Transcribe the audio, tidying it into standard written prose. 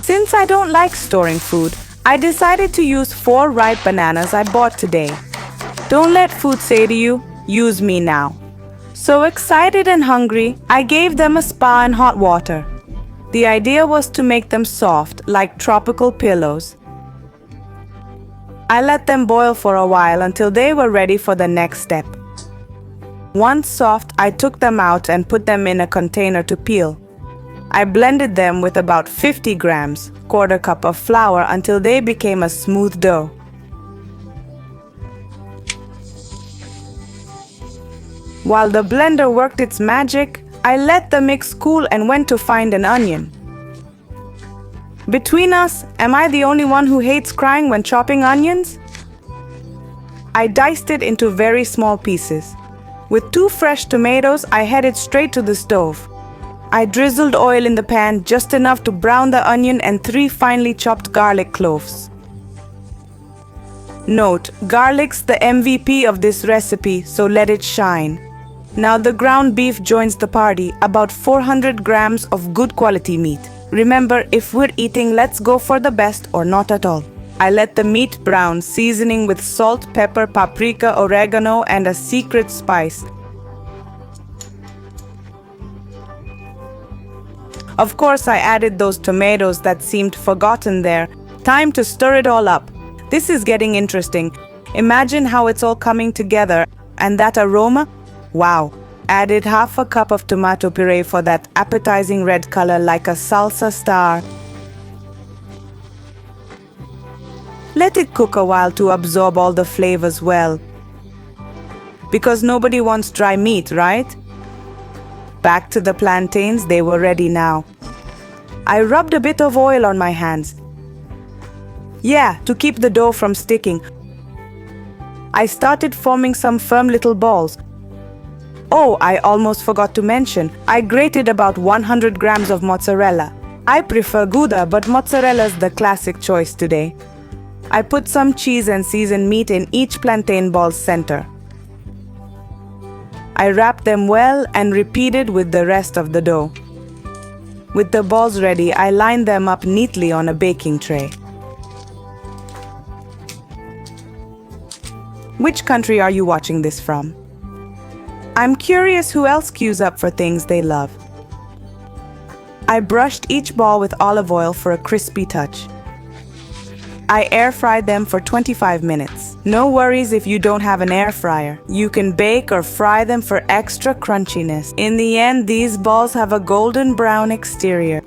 Since I don't like storing food, I decided to use 4 ripe bananas I bought today. Don't let food say to you, use me now. So excited and hungry, I gave them a spa in hot water. The idea was to make them soft, like tropical pillows. I let them boil for a while until they were ready for the next step. Once soft, I took them out and put them in a container to peel. I blended them with about 50 grams, quarter cup of flour until they became a smooth dough. While the blender worked its magic, I let the mix cool and went to find an onion. Between us, am I the only one who hates crying when chopping onions? I diced it into very small pieces. With 2 fresh tomatoes, I headed straight to the stove. I drizzled oil in the pan just enough to brown the onion and 3 finely chopped garlic cloves. Note, garlic's the MVP of this recipe, so let it shine. Now the ground beef joins the party, about 400 grams of good quality meat. Remember, if we're eating, let's go for the best or not at all. I let the meat brown, seasoning with salt, pepper, paprika, oregano, and a secret spice. Of course, I added those tomatoes that seemed forgotten there. Time to stir it all up. This is getting interesting. Imagine how it's all coming together. And that aroma? Wow. Added half a cup of tomato puree for that appetizing red color like a salsa star. Let it cook a while to absorb all the flavors well. Because nobody wants dry meat, right? Back to the plantains, they were ready now. I rubbed a bit of oil on my hands. Yeah, to keep the dough from sticking. I started forming some firm little balls. Oh, I almost forgot to mention, I grated about 100 grams of mozzarella. I prefer Gouda, but mozzarella's the classic choice today. I put some cheese and seasoned meat in each plantain ball's center. I wrapped them well and repeated with the rest of the dough. With the balls ready, I lined them up neatly on a baking tray. Which country are you watching this from? I'm curious who else queues up for things they love. I brushed each ball with olive oil for a crispy touch. I air fried them for 25 minutes. No worries if you don't have an air fryer. You can bake or fry them for extra crunchiness. In the end, these balls have a golden brown exterior.